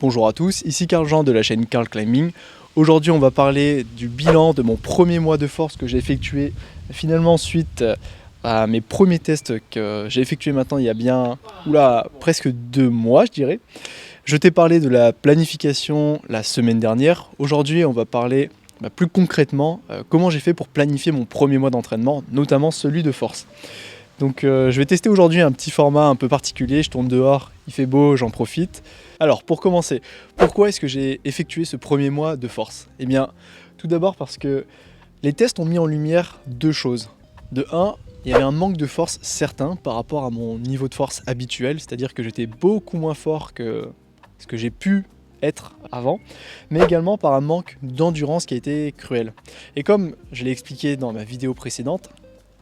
Bonjour à tous, ici Carl Jean de la chaîne Carl Climbing. Aujourd'hui on va parler du bilan de mon premier mois de force que j'ai effectué finalement suite à mes premiers tests que j'ai effectués maintenant il y a bien presque 2 mois je dirais. Je t'ai parlé de la planification la semaine dernière. Aujourd'hui on va parler plus concrètement comment j'ai fait pour planifier mon premier mois d'entraînement, notamment celui de force. Donc je vais tester aujourd'hui un petit format un peu particulier, je tourne dehors, il fait beau, j'en profite. Alors pour commencer, pourquoi est-ce que j'ai effectué ce premier mois de force? Eh bien tout d'abord parce que les tests ont mis en lumière deux choses. De un, il y avait un manque de force certain par rapport à mon niveau de force habituel, c'est-à-dire que j'étais beaucoup moins fort que ce que j'ai pu être avant, mais également par un manque d'endurance qui a été cruel. Et comme je l'ai expliqué dans ma vidéo précédente,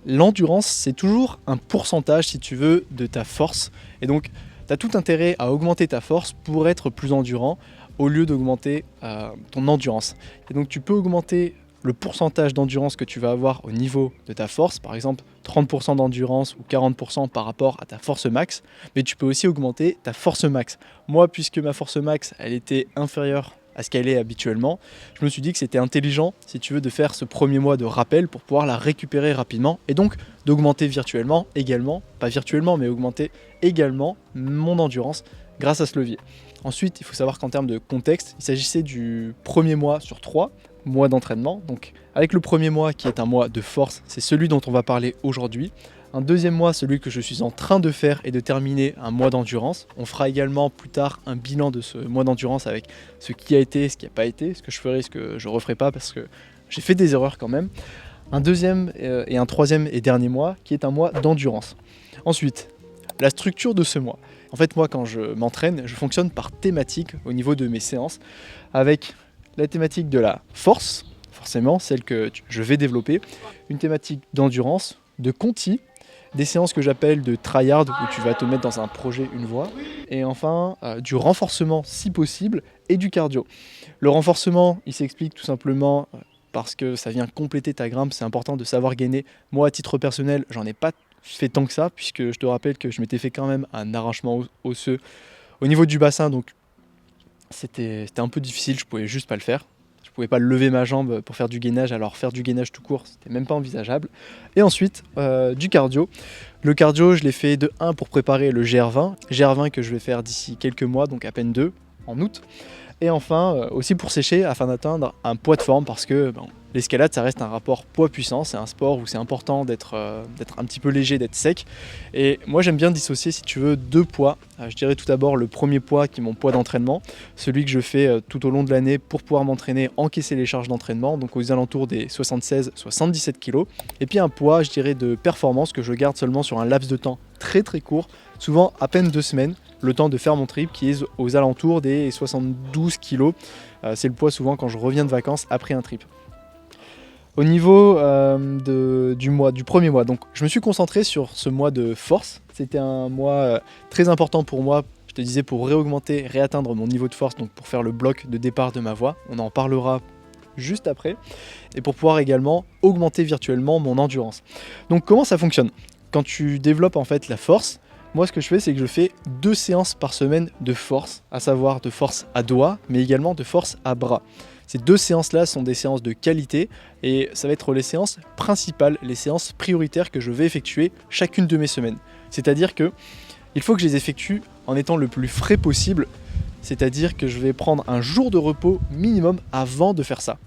l'endurance, c'est toujours un pourcentage, si tu veux, de ta force. Et donc, tu as tout intérêt à augmenter ta force pour être plus endurant au lieu d'augmenter ton endurance. Et donc, tu peux augmenter le pourcentage d'endurance que tu vas avoir au niveau de ta force, par exemple 30% d'endurance ou 40% par rapport à ta force max, mais tu peux aussi augmenter ta force max. Moi, puisque ma force max, elle était inférieure à ce qu'elle est habituellement, je me suis dit que c'était intelligent, si tu veux, de faire ce premier mois de rappel pour pouvoir la récupérer rapidement et donc d'augmenter virtuellement également, pas virtuellement, mais augmenter également mon endurance grâce à ce levier. Ensuite, il faut savoir qu'en termes de contexte, il s'agissait du premier mois sur 3 mois d'entraînement. Donc avec le premier mois qui est un mois de force, c'est celui dont on va parler aujourd'hui. Un deuxième mois, celui que je suis en train de faire et de terminer un mois d'endurance. On fera également plus tard un bilan de ce mois d'endurance avec ce qui a été, ce qui n'a pas été, ce que je ferai, ce que je ne referai pas parce que j'ai fait des erreurs quand même. Un deuxième et un troisième et dernier mois qui est un mois d'endurance. Ensuite, la structure de ce mois. En fait, moi, quand je m'entraîne, je fonctionne par thématique au niveau de mes séances avec la thématique de la force, forcément, celle que je vais développer, une thématique d'endurance, de conti, des séances que j'appelle de tryhard où tu vas te mettre dans un projet, une voie, et enfin du renforcement si possible et du cardio. Le renforcement, il s'explique tout simplement parce que ça vient compléter ta grimpe, c'est important de savoir gainer. Moi, à titre personnel, j'en ai pas fait tant que ça, puisque je te rappelle que je m'étais fait quand même un arrachement osseux au niveau du bassin, donc c'était un peu difficile, je pouvais juste pas le faire. Je pouvais pas lever ma jambe pour faire du gainage, alors faire du gainage tout court, c'était même pas envisageable. Et ensuite, du cardio. Le cardio, je l'ai fait de 1 pour préparer le GR20 que je vais faire d'ici quelques mois, donc à peine 2, en août. Et enfin, aussi pour sécher afin d'atteindre un poids de forme parce que l'escalade, ça reste un rapport poids-puissance. C'est un sport où c'est important d'être un petit peu léger, d'être sec. Et moi, j'aime bien dissocier, si tu veux, deux poids. Je dirais tout d'abord le premier poids qui est mon poids d'entraînement, celui que je fais tout au long de l'année pour pouvoir m'entraîner, encaisser les charges d'entraînement, donc aux alentours des 76-77 kg. Et puis un poids, je dirais, de performance que je garde seulement sur un laps de temps très très court, souvent à peine 2 semaines, le temps de faire mon trip qui est aux alentours des 72 kg. C'est le poids souvent quand je reviens de vacances après un trip. Au niveau du premier mois, donc je me suis concentré sur ce mois de force. C'était un mois très important pour moi, je te disais, pour réaugmenter, réatteindre mon niveau de force, donc pour faire le bloc de départ de ma voie. On en parlera juste après. Et pour pouvoir également augmenter virtuellement mon endurance. Donc comment ça fonctionne? Quand tu développes en fait la force, moi ce que je fais, c'est que je fais 2 séances par semaine de force, à savoir de force à doigts, mais également de force à bras. Ces 2 séances-là sont des séances de qualité et ça va être les séances principales, les séances prioritaires que je vais effectuer chacune de mes semaines. C'est-à-dire que il faut que je les effectue en étant le plus frais possible, c'est-à-dire que je vais prendre un jour de repos minimum avant de faire ça.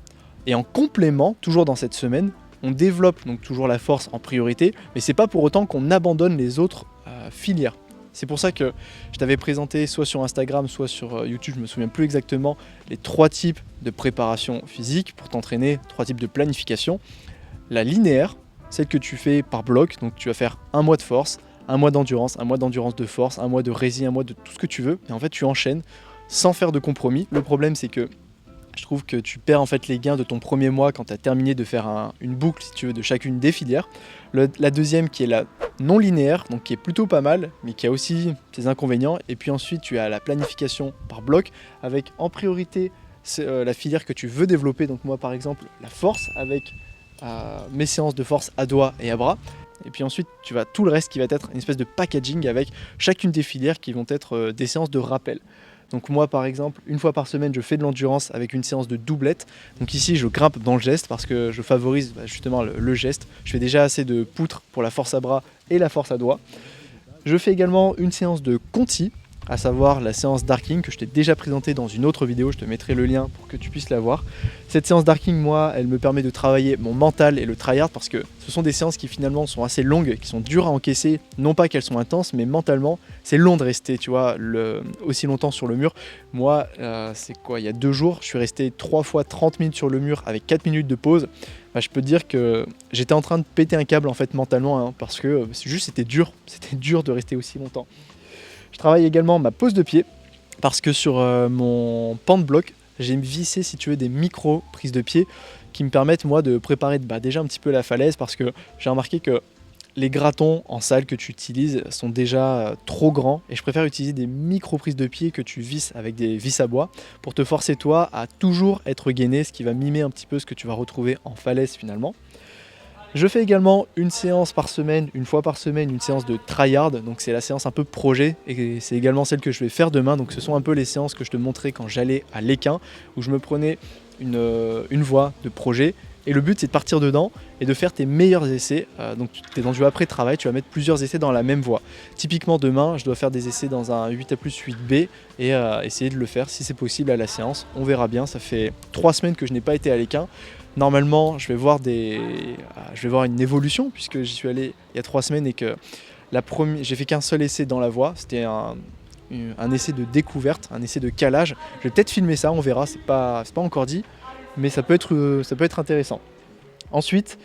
Et en complément, toujours dans cette semaine, on développe donc toujours la force en priorité, mais c'est pas pour autant qu'on abandonne les autres filières. C'est pour ça que je t'avais présenté soit sur Instagram, soit sur YouTube, je me souviens plus exactement, les 3 types de préparation physique pour t'entraîner, 3 types de planification. La linéaire, celle que tu fais par bloc, donc tu vas faire un mois de force, un mois d'endurance de force, un mois de rési, un mois de tout ce que tu veux, et en fait tu enchaînes sans faire de compromis. Le problème c'est que je trouve que tu perds en fait les gains de ton premier mois quand tu as terminé de faire une boucle, si tu veux, de chacune des filières. La deuxième qui est la non linéaire, donc qui est plutôt pas mal, mais qui a aussi ses inconvénients. Et puis ensuite, tu as la planification par bloc, avec en priorité la filière que tu veux développer. Donc moi, par exemple, la force, avec mes séances de force à doigts et à bras. Et puis ensuite, tu vas tout le reste qui va être une espèce de packaging avec chacune des filières qui vont être des séances de rappel. Donc moi par exemple, une fois par semaine, je fais de l'endurance avec une séance de doublette. Donc ici, je grimpe dans le geste parce que je favorise justement le geste. Je fais déjà assez de poutres pour la force à bras et la force à doigts. Je fais également une séance de conti, à savoir la séance d'arcing que je t'ai déjà présentée dans une autre vidéo, je te mettrai le lien pour que tu puisses la voir. Cette séance d'arcing, moi, elle me permet de travailler mon mental et le tryhard parce que ce sont des séances qui finalement sont assez longues, qui sont dures à encaisser, non pas qu'elles sont intenses, mais mentalement, c'est long de rester, tu vois, aussi longtemps sur le mur. Moi, c'est quoi, il y a 2 jours, je suis resté 3 fois 30 minutes sur le mur avec 4 minutes de pause. Bah, je peux te dire que j'étais en train de péter un câble en fait mentalement, hein, parce que c'était dur de rester aussi longtemps. Je travaille également ma pose de pied parce que sur mon pan de bloc, j'ai vissé si tu veux des micro prises de pied qui me permettent moi de préparer déjà un petit peu la falaise parce que j'ai remarqué que les gratons en salle que tu utilises sont déjà trop grands et je préfère utiliser des micro prises de pied que tu visses avec des vis à bois pour te forcer toi à toujours être gainé, ce qui va mimer un petit peu ce que tu vas retrouver en falaise finalement. Je fais également une séance par semaine, une fois par semaine, une séance de tryhard, donc c'est la séance un peu projet et c'est également celle que je vais faire demain, donc ce sont un peu les séances que je te montrais quand j'allais à l'Équin, où je me prenais une voie de projet et le but c'est de partir dedans et de faire tes meilleurs essais, donc tu es dans du après-travail, tu vas mettre plusieurs essais dans la même voie. Typiquement demain, je dois faire des essais dans un 8A+, 8B et essayer de le faire si c'est possible à la séance, on verra bien, ça fait 3 semaines que je n'ai pas été à l'Équin. Normalement, je vais voir une évolution puisque j'y suis allé il y a 3 semaines et que j'ai fait qu'un seul essai dans la voie. C'était un essai de découverte, un essai de calage. Je vais peut-être filmer ça, on verra. C'est pas encore dit, mais ça peut être intéressant. Ensuite,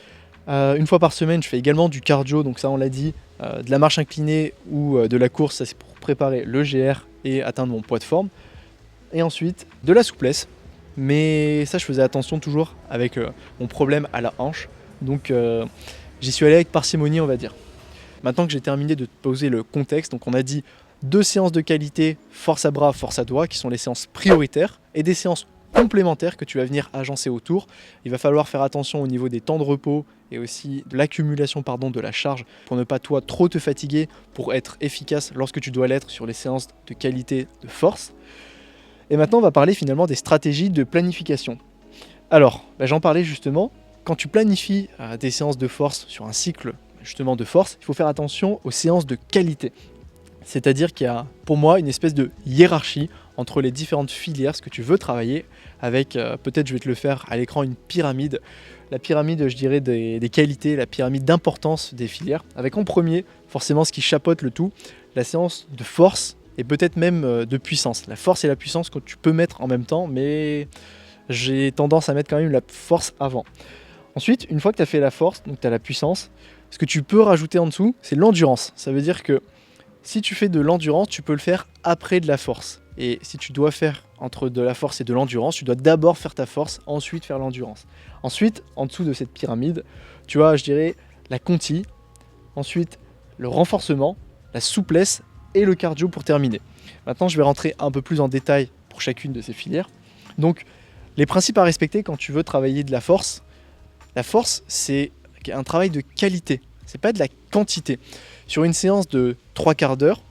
une fois par semaine, je fais également du cardio. Donc ça, on l'a dit, de la marche inclinée ou de la course. Ça, c'est pour préparer le GR et atteindre mon poids de forme. Et ensuite, de la souplesse. Mais ça, je faisais attention toujours avec mon problème à la hanche. Donc j'y suis allé avec parcimonie, on va dire. Maintenant que j'ai terminé de te poser le contexte, donc on a dit 2 séances de qualité, force à bras, force à doigts, qui sont les séances prioritaires, et des séances complémentaires que tu vas venir agencer autour. Il va falloir faire attention au niveau des temps de repos et aussi de l'accumulation de la charge pour ne pas toi trop te fatiguer, pour être efficace lorsque tu dois l'être sur les séances de qualité de force. Et maintenant, on va parler finalement des stratégies de planification. Alors, j'en parlais justement, quand tu planifies des séances de force sur un cycle justement de force, il faut faire attention aux séances de qualité. C'est-à-dire qu'il y a pour moi une espèce de hiérarchie entre les différentes filières, ce que tu veux travailler, avec peut-être je vais te le faire à l'écran, une pyramide. La pyramide, je dirais, des qualités, la pyramide d'importance des filières, avec en premier, forcément ce qui chapeaute le tout, la séance de force, et peut-être même de puissance. La force et la puissance que tu peux mettre en même temps, mais j'ai tendance à mettre quand même la force avant. Ensuite, une fois que tu as fait la force, donc tu as la puissance, ce que tu peux rajouter en dessous, c'est l'endurance. Ça veut dire que si tu fais de l'endurance, tu peux le faire après de la force. Et si tu dois faire entre de la force et de l'endurance, tu dois d'abord faire ta force, ensuite faire l'endurance. Ensuite, en dessous de cette pyramide, tu as, je dirais, la conti, ensuite le renforcement, la souplesse et le cardio pour terminer. Maintenant, je vais rentrer un peu plus en détail pour chacune de ces filières. Donc, les principes à respecter quand tu veux travailler de la force, c'est un travail de qualité, c'est pas de la quantité. Sur une séance de 3 quarts d'heure,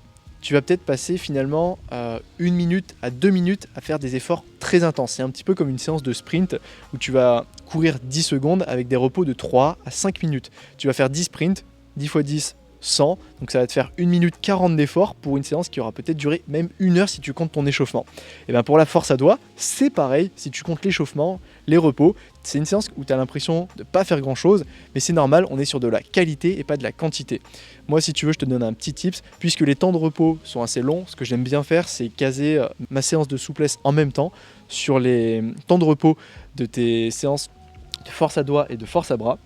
tu vas peut-être passer finalement 1 minute à 2 minutes à faire des efforts très intenses. C'est un petit peu comme une séance de sprint où tu vas courir 10 secondes avec des repos de 3 à 5 minutes. Tu vas faire 10 sprints, 10 x 10, 100, donc ça va te faire 1 minute 40 d'efforts pour une séance qui aura peut-être duré même 1 heure si tu comptes ton échauffement. Et bien pour la force à doigts, c'est pareil, si tu comptes l'échauffement, les repos, c'est une séance où tu as l'impression de ne pas faire grand chose, mais c'est normal, on est sur de la qualité et pas de la quantité. Moi si tu veux, je te donne un petit tips, puisque les temps de repos sont assez longs, ce que j'aime bien faire c'est caser ma séance de souplesse en même temps sur les temps de repos de tes séances de force à doigts et de force à bras.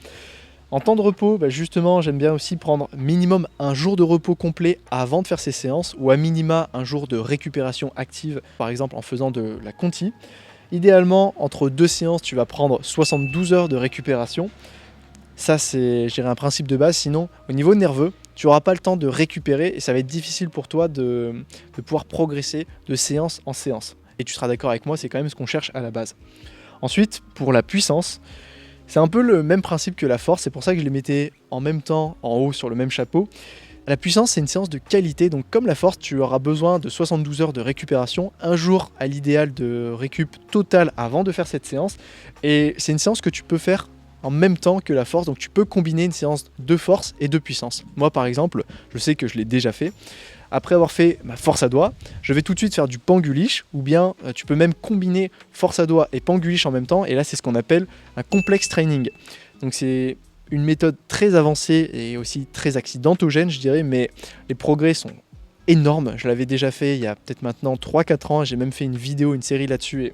En temps de repos, justement, j'aime bien aussi prendre minimum un jour de repos complet avant de faire ces séances ou à minima un jour de récupération active, par exemple en faisant de la conti. Idéalement, entre 2 séances, tu vas prendre 72 heures de récupération. Ça, c'est, je dirais, un principe de base. Sinon, au niveau nerveux, tu n'auras pas le temps de récupérer et ça va être difficile pour toi de pouvoir progresser de séance en séance. Et tu seras d'accord avec moi, c'est quand même ce qu'on cherche à la base. Ensuite, pour la puissance, c'est un peu le même principe que la force, c'est pour ça que je les mettais en même temps en haut sur le même chapeau. La puissance, c'est une séance de qualité, donc comme la force, tu auras besoin de 72 heures de récupération, un jour à l'idéal de récup total avant de faire cette séance, et c'est une séance que tu peux faire en même temps que la force, donc tu peux combiner une séance de force et de puissance. Moi par exemple, je sais que je l'ai déjà fait. Après avoir fait ma force à doigts, je vais tout de suite faire du panguliche, ou bien tu peux même combiner force à doigts et panguliche en même temps, et là c'est ce qu'on appelle un complex training. Donc c'est une méthode très avancée et aussi très accidentogène, je dirais, mais les progrès sont énormes. Je l'avais déjà fait il y a peut-être maintenant 3-4 ans, j'ai même fait une vidéo, une série là-dessus, et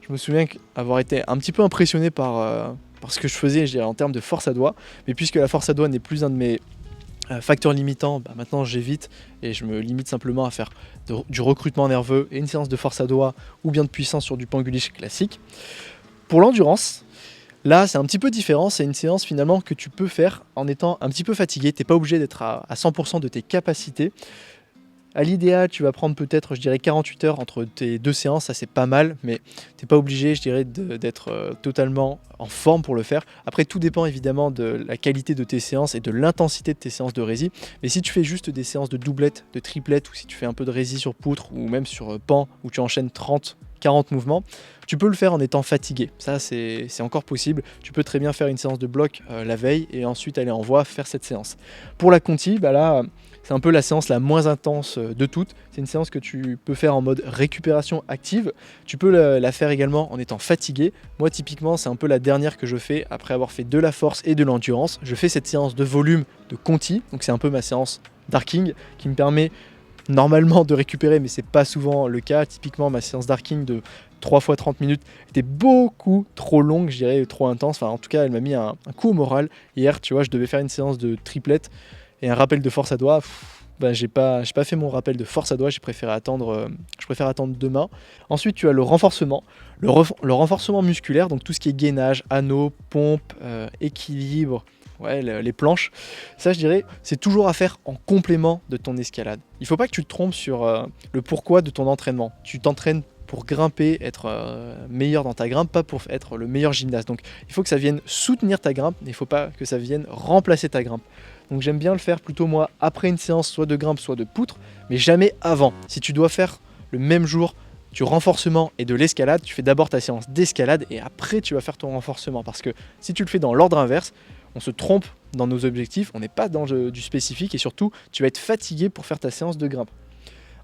je me souviens avoir été un petit peu impressionné par ce que je faisais, je dirais, en termes de force à doigts, mais puisque la force à doigts n'est plus un de mes facteurs limitants, maintenant j'évite et je me limite simplement à faire du recrutement nerveux et une séance de force à doigts ou bien de puissance sur du panguliche classique. Pour l'endurance, là, c'est un petit peu différent. C'est une séance finalement que tu peux faire en étant un petit peu fatigué. Tu n'es pas obligé d'être à 100% de tes capacités. À l'idéal, tu vas prendre peut-être, je dirais, 48 heures entre tes deux séances. Ça, c'est pas mal, mais tu n'es pas obligé, je dirais, d'être totalement en forme pour le faire. Après, tout dépend évidemment de la qualité de tes séances et de l'intensité de tes séances de rési. Mais si tu fais juste des séances de doublette, de triplette, ou si tu fais un peu de rési sur poutre, ou même sur pan, où tu enchaînes 30-40 mouvements, tu peux le faire en étant fatigué. Ça, c'est encore possible. Tu peux très bien faire une séance de bloc la veille et ensuite aller en voie faire cette séance. Pour la conti, là, c'est un peu la séance la moins intense de toutes. C'est une séance que tu peux faire en mode récupération active. Tu peux la faire également en étant fatigué. Moi, typiquement, c'est un peu la dernière que je fais après avoir fait de la force et de l'endurance. Je fais cette séance de volume de conti. Donc, c'est un peu ma séance d'arking qui me permet normalement de récupérer, mais c'est pas souvent le cas. Typiquement, ma séance d'arking de 3 fois 30 minutes était beaucoup trop longue, je dirais, trop intense. Enfin, en tout cas, elle m'a mis un coup au moral. Hier, tu vois, je devais faire une séance de triplette et un rappel de force à doigts. J'ai pas fait mon rappel de force à doigts, je préfère attendre demain. Ensuite, tu as le renforcement. Le renforcement musculaire, donc tout ce qui est gainage, anneau, pompe, équilibre, les planches. Ça, je dirais, c'est toujours à faire en complément de ton escalade. Il ne faut pas que tu te trompes sur le pourquoi de ton entraînement. Tu t'entraînes pour grimper, être meilleur dans ta grimpe, pas pour être le meilleur gymnaste. Donc il faut que ça vienne soutenir ta grimpe, mais il ne faut pas que ça vienne remplacer ta grimpe. Donc j'aime bien le faire plutôt moi après une séance soit de grimpe, soit de poutre, mais jamais avant. Si tu dois faire le même jour du renforcement et de l'escalade, tu fais d'abord ta séance d'escalade et après tu vas faire ton renforcement. Parce que si tu le fais dans l'ordre inverse, on se trompe dans nos objectifs, on n'est pas dans du spécifique et surtout tu vas être fatigué pour faire ta séance de grimpe.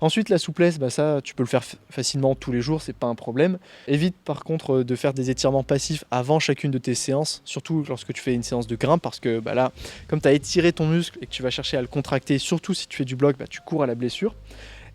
Ensuite, la souplesse, ça, tu peux le faire facilement tous les jours, c'est pas un problème. Évite par contre de faire des étirements passifs avant chacune de tes séances, surtout lorsque tu fais une séance de grimpe, parce que là, comme tu as étiré ton muscle et que tu vas chercher à le contracter, surtout si tu fais du bloc, tu cours à la blessure.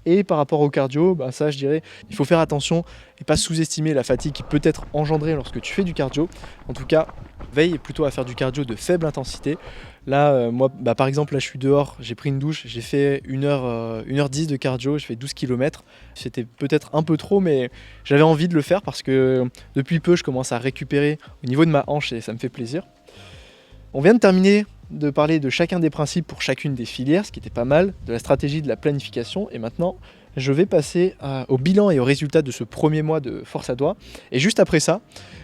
Et par rapport au cardio, ça je dirais, il faut faire attention et pas sous-estimer la fatigue qui peut être engendrée lorsque tu fais du cardio. En tout cas, veille plutôt à faire du cardio de faible intensité. Là, moi, par exemple, là je suis dehors, j'ai pris une douche, j'ai fait 1h10 de cardio, je fais 12 km. C'était peut-être un peu trop, mais j'avais envie de le faire parce que depuis peu, je commence à récupérer au niveau de ma hanche et ça me fait plaisir. On vient de terminer de parler de chacun des principes pour chacune des filières, ce qui était pas mal, de la stratégie de la planification. Et maintenant, je vais passer au bilan et aux résultats de ce premier mois de force à doigts. Et juste après ça,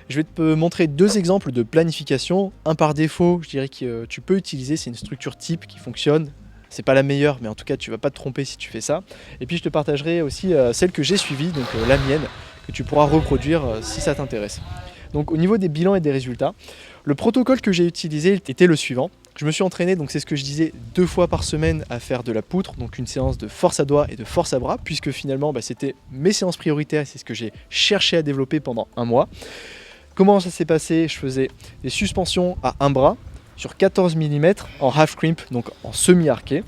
je vais te montrer 2 exemples de planification. Un par défaut, je dirais que tu peux utiliser, c'est une structure type qui fonctionne. C'est pas la meilleure, mais en tout cas, tu vas pas te tromper si tu fais ça. Et puis, je te partagerai aussi celle que j'ai suivie, donc la mienne, que tu pourras reproduire si ça t'intéresse. Donc, au niveau des bilans et des résultats, le protocole que j'ai utilisé était le suivant. Je me suis entraîné, donc c'est ce que je disais, 2 fois par semaine à faire de la poutre, donc une séance de force à doigts et de force à bras, puisque finalement c'était mes séances prioritaires, c'est ce que j'ai cherché à développer pendant 1 mois. Comment ça s'est passé? Je faisais des suspensions à un bras sur 14 mm en half crimp, donc en semi-arqué.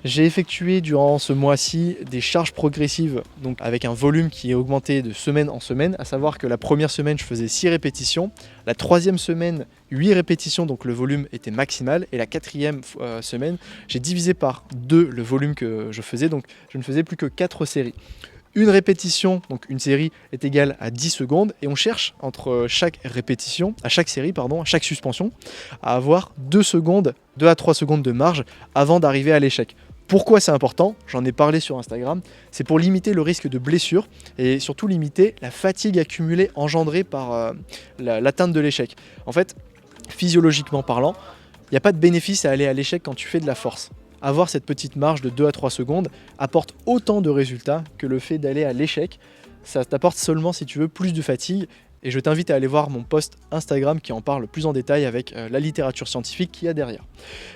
J'ai effectué durant ce mois-ci des charges progressives, donc avec un volume qui est augmenté de semaine en semaine, à savoir que la première semaine je faisais 6 répétitions, la 3e semaine 8 répétitions, donc le volume était maximal, et la 4e semaine j'ai divisé par 2 le volume que je faisais, donc je ne faisais plus que 4 séries. Une répétition, donc une série, est égale à 10 secondes et on cherche entre chaque répétition, à chaque série, à chaque suspension, à avoir 2 à 3 secondes de marge avant d'arriver à l'échec. Pourquoi c'est important? J'en ai parlé sur Instagram. C'est pour limiter le risque de blessure et surtout limiter la fatigue accumulée engendrée par l'atteinte de l'échec. En fait, physiologiquement parlant, il n'y a pas de bénéfice à aller à l'échec quand tu fais de la force. avoir cette petite marge de 2 à 3 secondes apporte autant de résultats que le fait d'aller à l'échec. Ça t'apporte seulement, si tu veux, plus de fatigue. Et je t'invite à aller voir mon post Instagram qui en parle plus en détail avec la littérature scientifique qu'il y a derrière.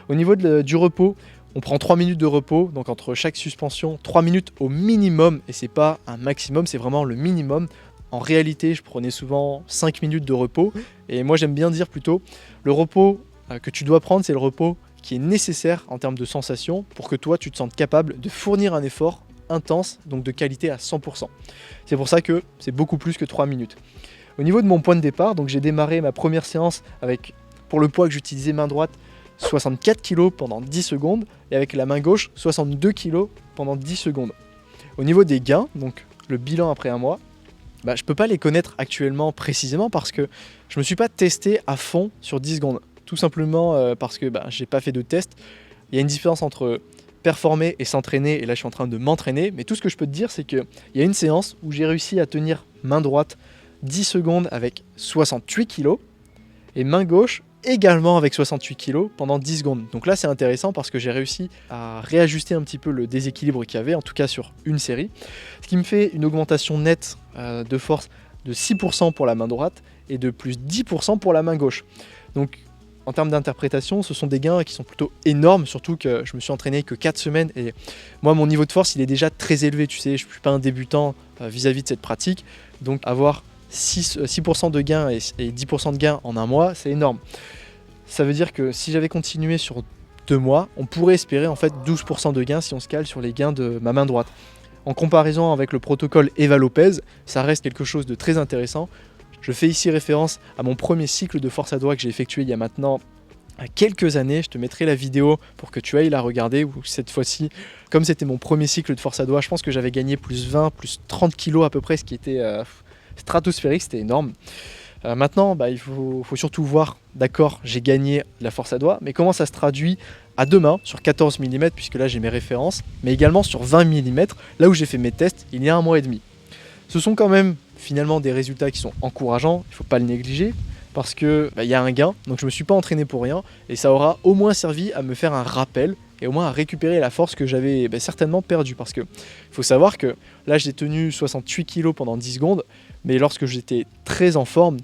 Au niveau du repos, on prend 3 minutes de repos, donc entre chaque suspension, 3 minutes au minimum, et c'est pas un maximum, c'est vraiment le minimum. En réalité, je prenais souvent 5 minutes de repos, et moi j'aime bien dire plutôt, le repos que tu dois prendre, c'est le repos qui est nécessaire en termes de sensations pour que toi tu te sentes capable de fournir un effort intense, donc de qualité à 100%. C'est pour ça que c'est beaucoup plus que 3 minutes. Au niveau de mon point de départ, donc j'ai démarré ma première séance avec, pour le poids que j'utilisais main droite, 64 kg pendant 10 secondes, et avec la main gauche, 62 kg pendant 10 secondes. Au niveau des gains, donc le bilan après un mois, je ne peux pas les connaître actuellement précisément parce que je ne me suis pas testé à fond sur 10 secondes. Tout simplement parce que je n'ai pas fait de test. Il y a une différence entre performer et s'entraîner, et là je suis en train de m'entraîner, mais tout ce que je peux te dire, c'est qu'il y a une séance où j'ai réussi à tenir main droite 10 secondes avec 68 kg, et main gauche également avec 68 kg pendant 10 secondes. Donc là c'est intéressant parce que j'ai réussi à réajuster un petit peu le déséquilibre qu'il y avait, en tout cas sur une série, ce qui me fait une augmentation nette de force de 6% pour la main droite et de plus 10% pour la main gauche. Donc en termes d'interprétation, ce sont des gains qui sont plutôt énormes, surtout que je me suis entraîné que 4 semaines et moi mon niveau de force il est déjà très élevé, tu sais, je ne suis pas un débutant vis-à-vis de cette pratique, donc avoir 6% de gains et 10% de gains en un mois, c'est énorme. Ça veut dire que si j'avais continué sur 2 mois, on pourrait espérer en fait 12% de gains si on se cale sur les gains de ma main droite. En comparaison avec le protocole Eva Lopez, ça reste quelque chose de très intéressant. Je fais ici référence à mon premier cycle de force à doigts que j'ai effectué il y a maintenant quelques années. Je te mettrai la vidéo pour que tu ailles la regarder, ou cette fois-ci, comme c'était mon premier cycle de force à doigts, je pense que j'avais gagné plus 20, plus 30 kilos à peu près, ce qui était stratosphérique, c'était énorme. Maintenant, il faut surtout voir, d'accord, j'ai gagné la force à doigts, mais comment ça se traduit à deux mains sur 14 mm, puisque là j'ai mes références, mais également sur 20 mm, là où j'ai fait mes tests il y a 1 mois et demi. Ce sont quand même finalement des résultats qui sont encourageants, il ne faut pas le négliger, parce que y a un gain, donc je ne me suis pas entraîné pour rien, et ça aura au moins servi à me faire un rappel, et au moins à récupérer la force que j'avais certainement perdue, parce que il faut savoir que là j'ai tenu 68 kg pendant 10 secondes, mais lorsque j'étais très en forme,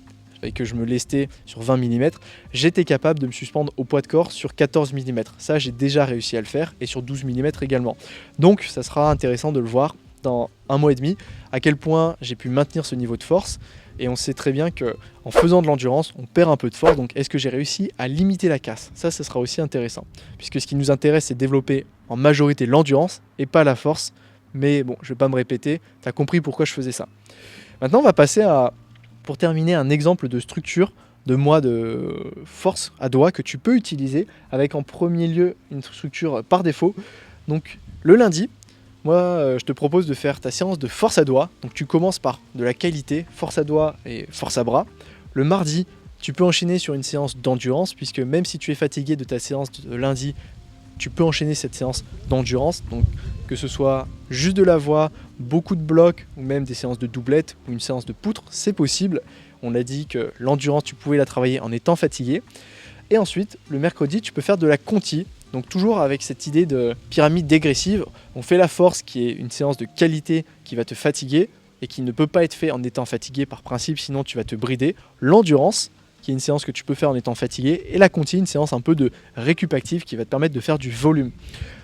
et que je me lestais sur 20 mm, j'étais capable de me suspendre au poids de corps sur 14 mm. Ça, j'ai déjà réussi à le faire, et sur 12 mm également. Donc, ça sera intéressant de le voir dans 1 mois et demi, à quel point j'ai pu maintenir ce niveau de force. Et on sait très bien qu'en faisant de l'endurance, on perd un peu de force. Donc, est-ce que j'ai réussi à limiter la casse? Ça sera aussi intéressant. Puisque ce qui nous intéresse, c'est de développer en majorité l'endurance et pas la force. Mais bon, je ne vais pas me répéter, tu as compris pourquoi je faisais ça. Maintenant, on va passer pour terminer, un exemple de structure de force à doigts que tu peux utiliser avec en premier lieu une structure par défaut. Donc le lundi, moi je te propose de faire ta séance de force à doigts. Donc tu commences par de la qualité, force à doigts et force à bras. Le mardi, tu peux enchaîner sur une séance d'endurance, puisque même si tu es fatigué de ta séance de lundi, tu peux enchaîner cette séance d'endurance. Donc que ce soit juste de la voix, beaucoup de blocs, ou même des séances de doublette ou une séance de poutre, c'est possible. On a dit que l'endurance, tu pouvais la travailler en étant fatigué. Et ensuite, le mercredi, tu peux faire de la conti. Donc toujours avec cette idée de pyramide dégressive, on fait la force qui est une séance de qualité qui va te fatiguer et qui ne peut pas être fait en étant fatigué par principe, sinon tu vas te brider. L'endurance, qui est une séance que tu peux faire en étant fatigué, et la conti, une séance un peu de récup active qui va te permettre de faire du volume.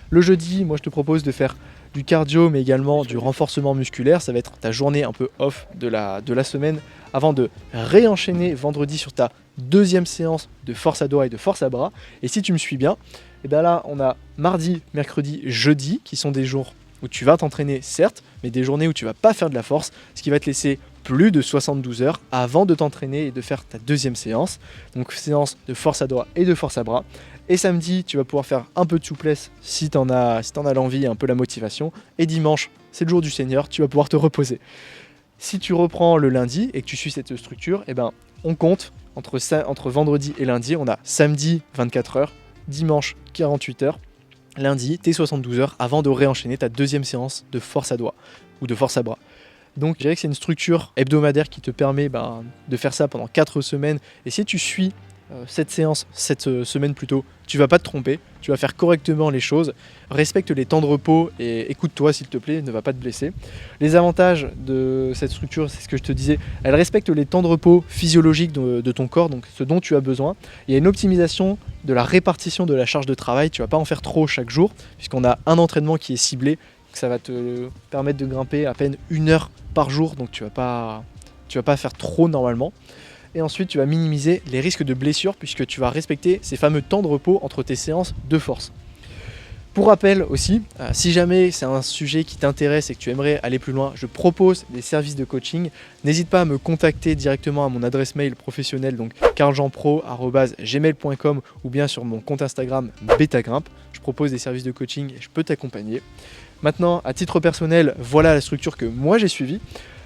Le jeudi, moi je te propose de faire du cardio, mais également du renforcement musculaire. Ça va être ta journée un peu off de la semaine, avant de réenchaîner vendredi sur ta deuxième séance de force à doigts et de force à bras. Et si tu me suis bien, et bien là on a mardi, mercredi, jeudi, qui sont des jours où tu vas t'entraîner certes, mais des journées où tu vas pas faire de la force, ce qui va te laisser plus de 72 heures avant de t'entraîner et de faire ta deuxième séance. Donc séance de force à doigts et de force à bras. Et samedi, tu vas pouvoir faire un peu de souplesse si t'en as l'envie et un peu la motivation. Et dimanche, c'est le jour du Seigneur, tu vas pouvoir te reposer. Si tu reprends le lundi et que tu suis cette structure, eh ben, on compte entre vendredi et lundi, on a samedi 24 heures, dimanche 48 heures, lundi tes 72 heures avant de réenchaîner ta deuxième séance de force à doigts ou de force à bras. Donc je dirais que c'est une structure hebdomadaire qui te permet de faire ça pendant 4 semaines. Et si tu suis cette séance, cette semaine plutôt, tu vas pas te tromper, tu vas faire correctement les choses, respecte les temps de repos et écoute-toi s'il te plaît, ne va pas te blesser. Les avantages de cette structure, c'est ce que je te disais, elle respecte les temps de repos physiologiques de ton corps, donc ce dont tu as besoin. Il y a une optimisation de la répartition de la charge de travail, tu vas pas en faire trop chaque jour, puisqu'on a un entraînement qui est ciblé, donc ça va te permettre de grimper à peine 1 heure par jour, donc tu vas pas faire trop normalement. Et ensuite, tu vas minimiser les risques de blessures puisque tu vas respecter ces fameux temps de repos entre tes séances de force. Pour rappel aussi, si jamais c'est un sujet qui t'intéresse et que tu aimerais aller plus loin, je propose des services de coaching. N'hésite pas à me contacter directement à mon adresse mail professionnelle, donc carljeanpro@gmail.com ou bien sur mon compte Instagram Betagrimpe. Je propose des services de coaching et je peux t'accompagner. Maintenant, à titre personnel, voilà la structure que moi j'ai suivie.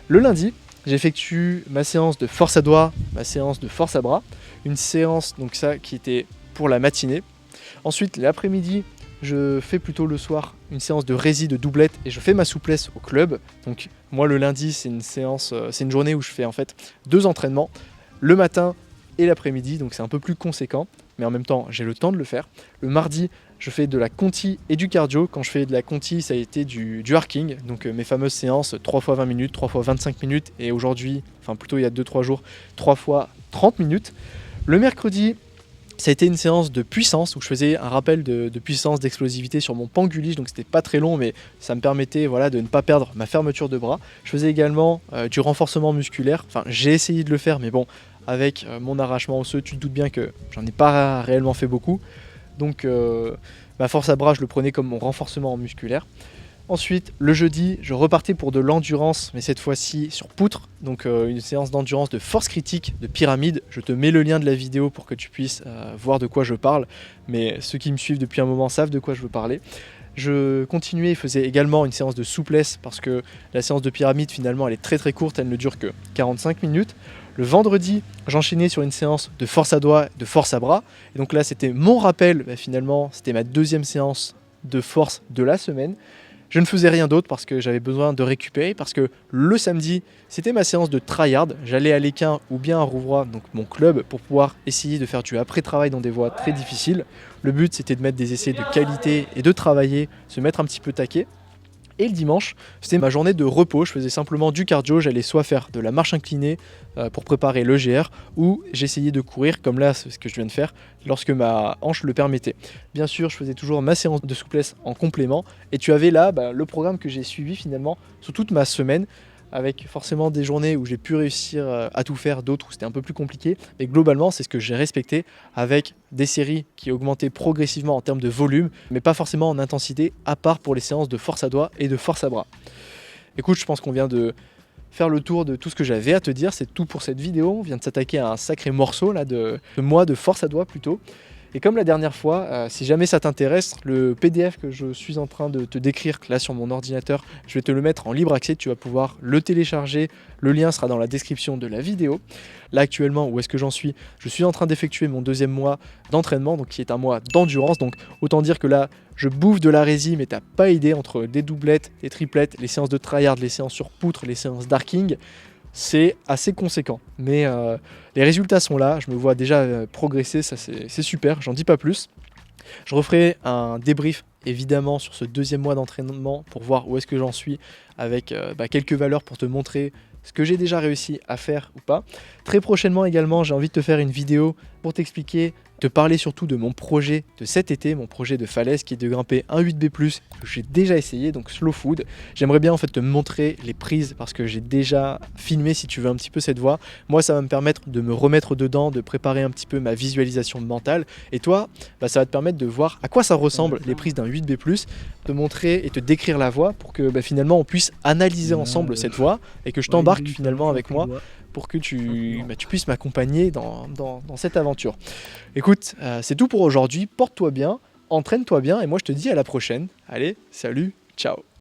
Le lundi, j'effectue ma séance de force à doigts, ma séance de force à bras, une séance donc ça qui était pour la matinée. Ensuite, l'après-midi, je fais plutôt le soir une séance de rési de doublette et je fais ma souplesse au club. Donc moi le lundi, c'est une journée où je fais en fait 2 entraînements, le matin et l'après-midi, donc c'est un peu plus conséquent, mais en même temps j'ai le temps de le faire. Le mardi, je fais de la conti et du cardio. Quand je fais de la conti, ça a été du harking, donc mes fameuses séances 3 fois 20 minutes, 3 fois 25 minutes, et aujourd'hui, enfin plutôt il y a 2-3 jours, 3 fois 30 minutes. Le mercredi, ça a été une séance de puissance où je faisais un rappel de puissance, d'explosivité sur mon pangulige, donc c'était pas très long, mais ça me permettait de ne pas perdre ma fermeture de bras. Je faisais également du renforcement musculaire, enfin j'ai essayé de le faire, mais bon, avec mon arrachement osseux, tu te doutes bien que j'en ai pas réellement fait beaucoup. Donc ma force à bras, je le prenais comme mon renforcement musculaire. Ensuite, le jeudi, je repartais pour de l'endurance, mais cette fois-ci sur poutre, donc une séance d'endurance de force critique, de pyramide. Je te mets le lien de la vidéo pour que tu puisses voir de quoi je parle, mais ceux qui me suivent depuis un moment savent de quoi je veux parler. Je continuais et faisais également une séance de souplesse, parce que la séance de pyramide, finalement, elle est très très courte, elle ne dure que 45 minutes. Le vendredi, j'enchaînais sur une séance de force à doigts, de force à bras. Et donc là, c'était mon rappel, finalement, c'était ma 2e séance de force de la semaine. Je ne faisais rien d'autre parce que j'avais besoin de récupérer, parce que le samedi, c'était ma séance de tryhard. J'allais à l'Équin ou bien à Rouvroy, donc mon club, pour pouvoir essayer de faire du après-travail dans des voies très difficiles. Le but, c'était de mettre des essais de qualité et de travailler, se mettre un petit peu taquet. Et le dimanche, c'était ma journée de repos, je faisais simplement du cardio, j'allais soit faire de la marche inclinée pour préparer le GR, ou j'essayais de courir, comme là, c'est ce que je viens de faire, lorsque ma hanche le permettait. Bien sûr, je faisais toujours ma séance de souplesse en complément, et tu avais là le programme que j'ai suivi finalement sur toute ma semaine, avec forcément des journées où j'ai pu réussir à tout faire, d'autres où c'était un peu plus compliqué, mais globalement c'est ce que j'ai respecté, avec des séries qui augmentaient progressivement en termes de volume, mais pas forcément en intensité, à part pour les séances de force à doigts et de force à bras. Écoute, je pense qu'on vient de faire le tour de tout ce que j'avais à te dire, c'est tout pour cette vidéo. On vient de s'attaquer à un sacré morceau là, de moi de force à doigts plutôt. Et comme la dernière fois, si jamais ça t'intéresse, le PDF que je suis en train de te décrire là sur mon ordinateur, je vais te le mettre en libre accès, tu vas pouvoir le télécharger, le lien sera dans la description de la vidéo. Là actuellement, où est-ce que j'en suis? Je suis en train d'effectuer mon 2e mois d'entraînement, donc qui est un mois d'endurance, donc autant dire que là, je bouffe de la rési, mais t'as pas idée, entre des doublettes, des triplettes, les séances de tryhard, les séances sur poutre, les séances d'arking, c'est assez conséquent. Mais les résultats sont là, je me vois déjà progresser, ça c'est super, j'en dis pas plus. Je referai un débrief évidemment sur ce 2e mois d'entraînement pour voir où est-ce que j'en suis, avec quelques valeurs pour te montrer ce que j'ai déjà réussi à faire ou pas. Très prochainement également, j'ai envie de te faire une vidéo pour t'expliquer, te parler surtout de mon projet de cet été, mon projet de falaise qui est de grimper un 8B+, que j'ai déjà essayé, donc slow food. J'aimerais bien en fait te montrer les prises parce que j'ai déjà filmé, si tu veux, un petit peu cette voie. Moi, ça va me permettre de me remettre dedans, de préparer un petit peu ma visualisation mentale. Et toi, ça va te permettre de voir à quoi ça ressemble les prises d'un 8B+, te montrer et te décrire la voie pour que finalement on puisse analyser ensemble cette voie et que je t'embarque finalement avec moi pour que tu puisses m'accompagner dans cette aventure. Écoute, c'est tout pour aujourd'hui, porte-toi bien, entraîne-toi bien et moi je te dis à la prochaine. Allez, salut, ciao.